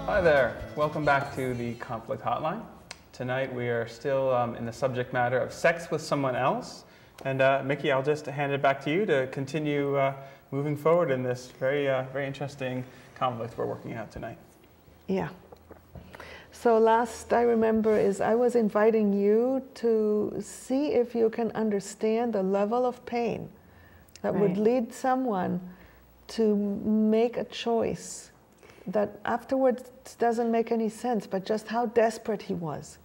Hi there, welcome back to the Conflict Hotline. Tonight we are still in the subject matter of sex with someone else. And Miki, I'll just hand it back to you to continue moving forward in this very interesting conflict we're working out tonight. Yeah. So last I remember is I was inviting you to see if you can understand the level of pain that would lead someone to make a choice that afterwards doesn't make any sense, but just how desperate he was.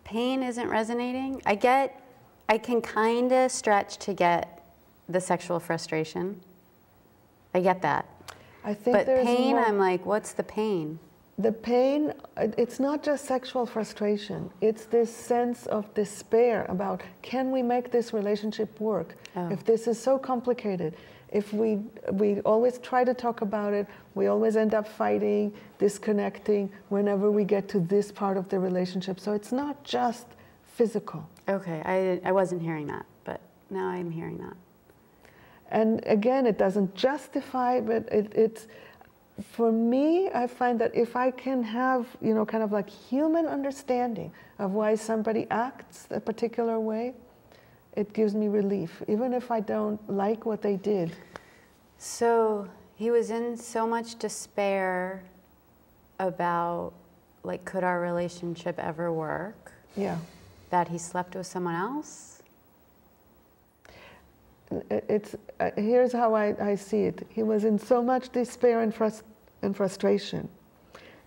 Pain isn't resonating. I can kind of stretch to get the sexual frustration. I get that. I think but there's pain, more. I'm like, what's the pain? The pain, it's not just sexual frustration. It's this sense of despair about, can we make this relationship work? Oh. If this is so complicated, if we always try to talk about it, we always end up fighting, disconnecting whenever we get to this part of the relationship. So it's not just physical. Okay, I wasn't hearing that, but now I'm hearing that. And again, it doesn't justify, but it's, for me, I find that if I can have, you know, kind of like human understanding of why somebody acts a particular way, it gives me relief, even if I don't like what they did. So he was in so much despair about, like, could our relationship ever work? Yeah. That he slept with someone else? It's, here's how I see it. He was in so much despair and frustration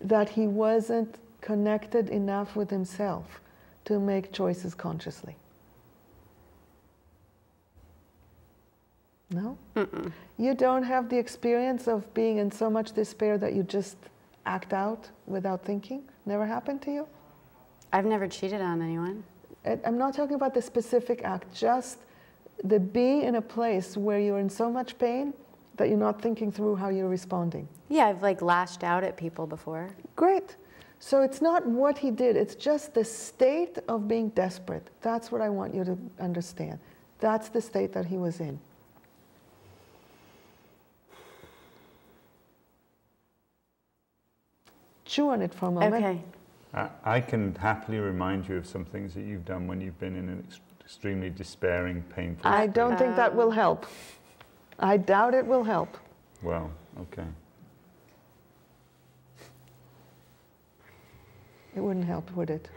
that he wasn't connected enough with himself to make choices consciously. No? Mm-mm. You don't have the experience of being in so much despair that you just act out without thinking? Never happened to you? I've never cheated on anyone. I'm not talking about the specific act, just the being in a place where you're in so much pain that you're not thinking through how you're responding. Yeah, I've like lashed out at people before. Great. So it's not what he did, it's just the state of being desperate. That's what I want you to understand. That's the state that he was in. Chew on it for a moment. Okay. I can happily remind you of some things that you've done when you've been in an extremely despairing, painful state. I don't think that will help. I doubt it will help. Well, okay. It wouldn't help, would it?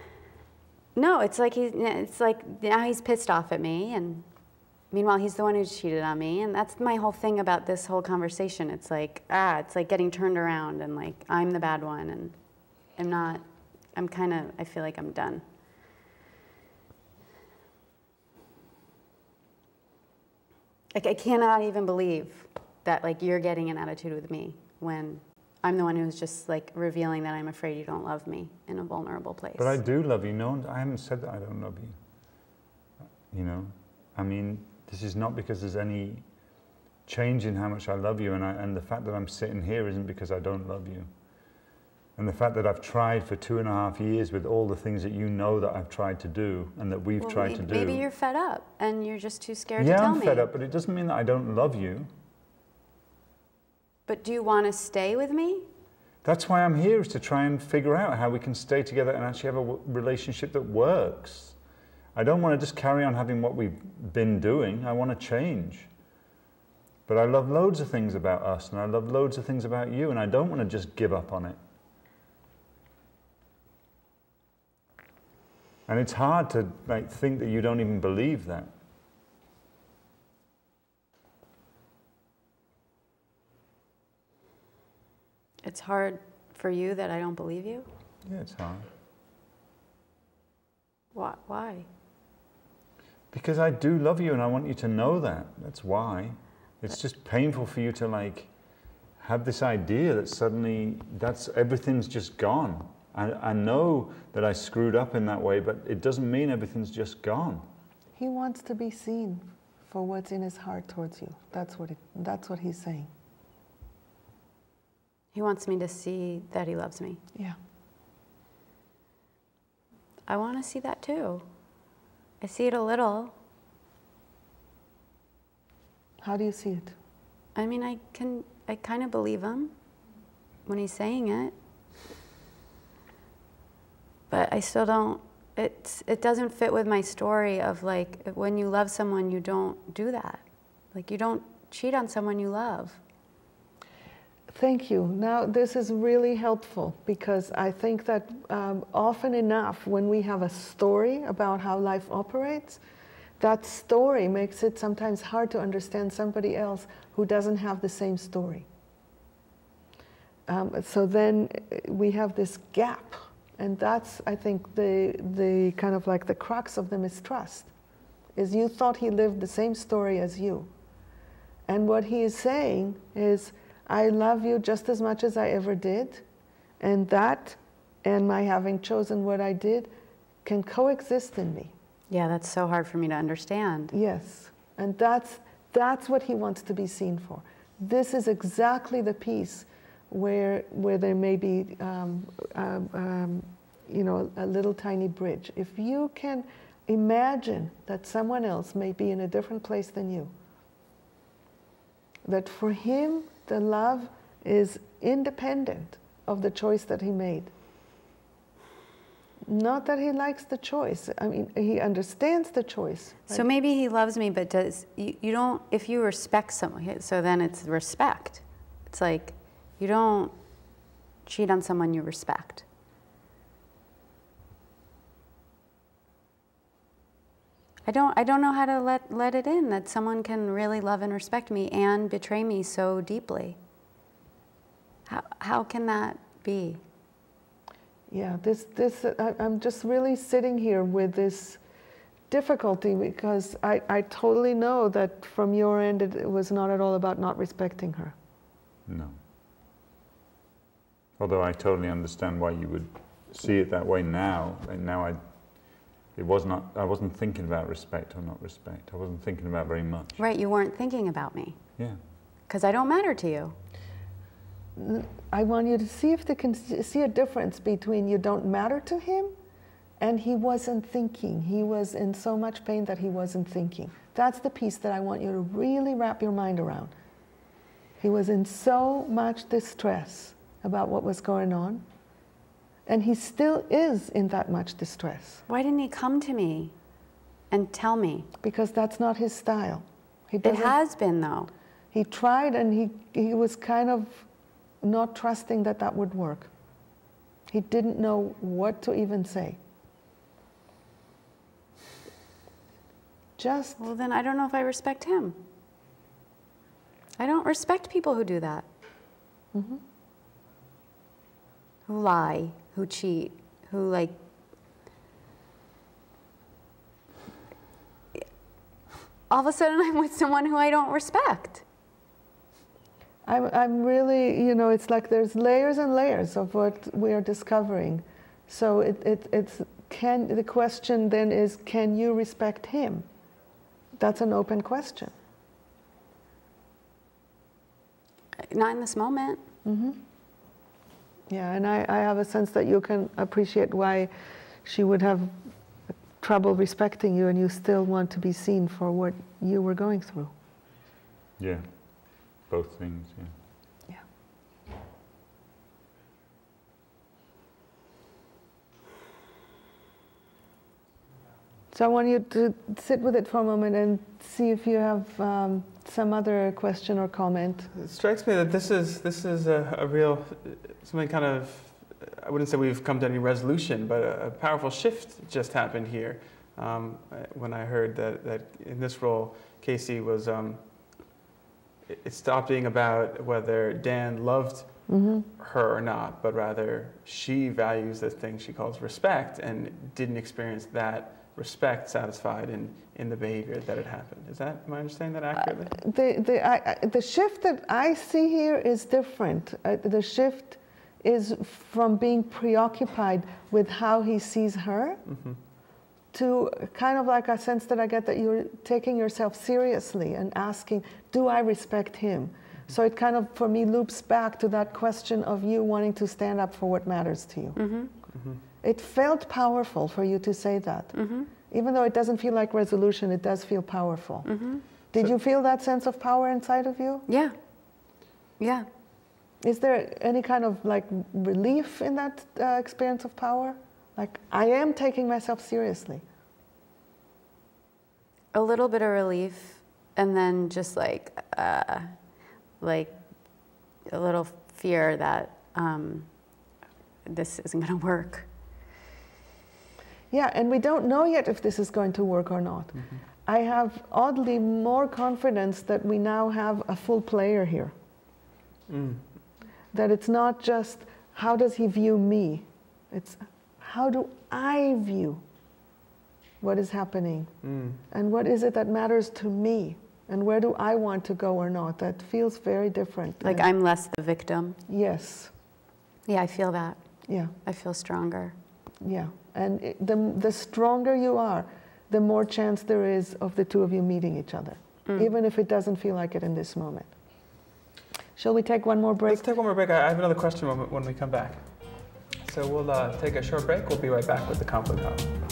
No, it's like now he's pissed off at me, and meanwhile he's the one who's cheated on me, and that's my whole thing about this whole conversation. It's like getting turned around, and like I'm the bad one, and I feel like I'm done. Like I cannot even believe that like you're getting an attitude with me when I'm the one who's just like revealing that I'm afraid you don't love me in a vulnerable place. But I do love you. No, I haven't said that I don't love you. You know, I mean, this is not because there's any change in how much I love you, and the fact that I'm sitting here isn't because I don't love you. And the fact that I've tried for 2.5 years with all the things that you know that I've tried to do and that we've tried to do. Maybe you're fed up and you're just too scared to tell me. Yeah, I'm fed up, but it doesn't mean that I don't love you. But do you want to stay with me? That's why I'm here, is to try and figure out how we can stay together and actually have a relationship that works. I don't want to just carry on having what we've been doing. I want to change. But I love loads of things about us, and I love loads of things about you, and I don't want to just give up on it. And it's hard to like think that you don't even believe that. It's hard for you that I don't believe you? Yeah, it's hard. Why? Because I do love you and I want you to know that. That's why. It's just painful for you to like have this idea that suddenly everything's just gone. I know that I screwed up in that way, but it doesn't mean everything's just gone. He wants to be seen for what's in his heart towards you. That's what he's saying. He wants me to see that he loves me. Yeah. I want to see that too. I see it a little. How do you see it? I mean, I kind of believe him when he's saying it. but I still don't, it doesn't fit with my story of like, when you love someone, you don't do that. Like, you don't cheat on someone you love. Thank you. Now, this is really helpful because I think that often enough when we have a story about how life operates, that story makes it sometimes hard to understand somebody else who doesn't have the same story. So then we have this gap, and that's, I think, the kind of like the crux of the mistrust, is you thought he lived the same story as you. And what he is saying is, I love you just as much as I ever did, and that, and my having chosen what I did, can coexist in me. Yeah, that's so hard for me to understand. Yes, and that's what he wants to be seen for. This is exactly the piece where there may be, you know, a little tiny bridge. If you can imagine that someone else may be in a different place than you, that for him, the love is independent of the choice that he made. Not that he likes the choice. I mean, he understands the choice. Right? So maybe he loves me, but you don't, if you respect someone, so then it's respect. It's like, you don't cheat on someone you respect. I don't know how to let it in that someone can really love and respect me and betray me so deeply. How can that be? Yeah, I'm just really sitting here with this difficulty because I totally know that from your end it was not at all about not respecting her. No. Although I totally understand why you would see it that way now. And now I wasn't thinking about respect or not respect. I wasn't thinking about very much. Right, you weren't thinking about me. Yeah. Because I don't matter to you. I want you to see if they can see a difference between you don't matter to him and he wasn't thinking. He was in so much pain that he wasn't thinking. That's the piece that I want you to really wrap your mind around. He was in so much distress about what was going on, and he still is in that much distress. Why didn't he come to me and tell me? Because that's not his style. It has been, though. He tried, and he was kind of not trusting that that would work. He didn't know what to even say. Well, then I don't know if I respect him. I don't respect people who do that. Mm-hmm. Who lie, who cheat, who like... All of a sudden I'm with someone who I don't respect. I'm really, you know, it's like there's layers and layers of what we are discovering. So the question then is, can you respect him? That's an open question. Not in this moment. Mm-hmm. Yeah, and I have a sense that you can appreciate why she would have trouble respecting you, and you still want to be seen for what you were going through. Yeah, both things, yeah. Yeah. So I want you to sit with it for a moment and see if you have some other question or comment. It strikes me that this is a real, something kind of, I wouldn't say we've come to any resolution, but a powerful shift just happened here. When I heard that in this role, Casey was, it stopped being about whether Dan loved her or not, but rather she values the thing she calls respect and didn't experience that respect satisfied in the behavior that had happened. Am I understanding that accurately? The shift that I see here is different. The shift is from being preoccupied with how he sees her to kind of like a sense that I get that you're taking yourself seriously and asking, do I respect him? So it kind of, for me, loops back to that question of you wanting to stand up for what matters to you. It felt powerful for you to say that. Even though it doesn't feel like resolution, it does feel powerful. Did you feel that sense of power inside of you? Yeah. Yeah. Is there any kind of like relief in that experience of power? Like, I am taking myself seriously. A little bit of relief, and then just like a little fear that this isn't going to work. Yeah, and we don't know yet if this is going to work or not. Mm-hmm. I have oddly more confidence that we now have a full player here. Mm. That it's not just, how does he view me? It's, how do I view what is happening? Mm. And what is it that matters to me? And where do I want to go or not? That feels very different. Like I'm less the victim? Yes. Yeah, I feel that. Yeah. I feel stronger. Yeah. And the stronger you are, the more chance there is of the two of you meeting each other, even if it doesn't feel like it in this moment. Shall we take one more break? Let's take one more break. I have another question when we come back. So we'll take a short break. We'll be right back with the conflict hotline.